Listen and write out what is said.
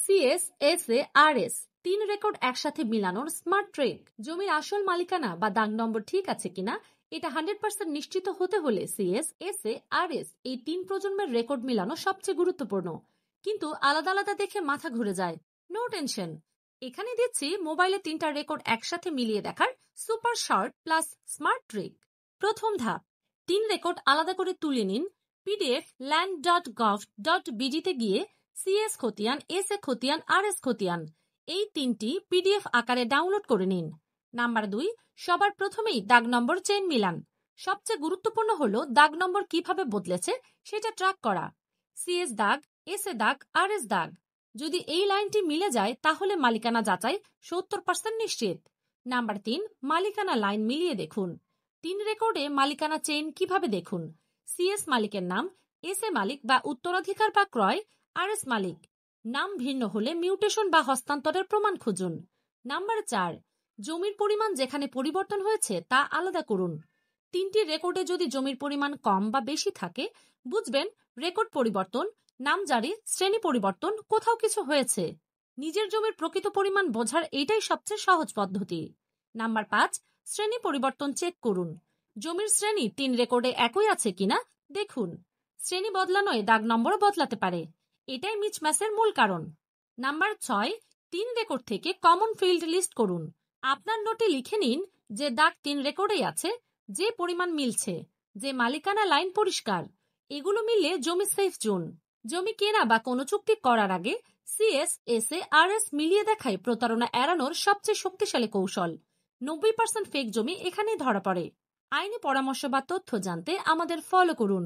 CS, SA, RS তিন record একসাথে মিলানোর smart trick. জমির আসল মালিকানা বা দাগ নম্বর ঠিক আছে কিনা এটা 100% নিশ্চিত হতে হলে সিএস, এসএ, আরএস এই তিন প্রজন্মের রেকর্ড মিলানো সবচেয়ে গুরুত্বপূর্ণ। কিন্তু আলাদা আলাদা দেখে মাথা ঘুরে যায়। নো টেনশন, এখানে দিচ্ছি মোবাইলে তিনটা রেকর্ড একসাথে মিলিয়ে দেখার super short plus smart trick. প্রথম ধাপ, তিন রেকর্ড আলাদা করে তুলে নিন। পিডিএফ land.gov.bg-তে গিয়ে সিএস খতিয়ান, এসএ খতিয়ান, আরএস খতিয়ান এই তিনটি পিডিএফ আকারে ডাউনলোড করে নিন। নাম্বার 2, সবার প্রথমেই দাগ নম্বর চেন মিলান। সবচেয়ে গুরুত্বপূর্ণ হলো দাগ নম্বর কিভাবে বদলেছে সেটা ট্র্যাক করা। সিএস দাগ, এসএ দাগ, আরএস দাগ যদি এই লাইনটি মিলে যায় তাহলে মালিকানা যাচাই 70% নিশ্চিত। নাম্বার 3, মালিকানা লাইন মিলিয়ে দেখুন। তিন রেকর্ডে মালিকানা চেইন কিভাবে দেখুন। সিএস মালিকের নাম, এসএ মালিক বা উত্তরাধিকার বা ক্রয়, আরএস মালিক। নাম ভিন্ন হলে মিউটেশন বা হস্তান্তরের প্রমাণ খুঁজুন। নাম্বার 4, জমির পরিমাণ যেখানে পরিবর্তন হয়েছে তা আলাদা করুন। তিনটি রেকর্ডে যদি জমির পরিমাণ কম বা বেশি থাকে বুঝবেন রেকর্ড পরিবর্তন, নামজারি, শ্রেণী পরিবর্তন, কোথাও কিছু হয়েছে। নিজের জমির প্রকৃত পরিমাণ বোঝার এটাই সবচেয়ে সহজ পদ্ধতি। নাম্বার 5, শ্রেণী পরিবর্তন চেক করুন। জমির শ্রেণী তিন রেকর্ডে একই আছে কিনা দেখুন। শ্রেণী বদলানোয় দাগ নম্বরও বদলাতে পারে, এটাই মিসম্যাচের মূল কারণ। নাম্বার 6, তিন রেকর্ড থেকে কমন ফিল্ড লিস্ট করুন। আপনার নোটে লিখে নিন যে দাগ তিন রেকর্ডেই আছে, যে পরিমাণ মিলছে, যে মালিকানা লাইন পরিষ্কার। এগুলো মিললে জমি সেফ জোন। জমি কেনা বা কোনো চুক্তি করার আগে সিএস, এসএ, আরএস মিলিয়ে দেখায় প্রতারণা এড়ানোর সবচেয়ে শক্তিশালী কৌশল। 90% ফেক জমি এখানেই ধরা পড়ে। আইনি পরামর্শ বা তথ্য জানতে আমাদের ফলো করুন।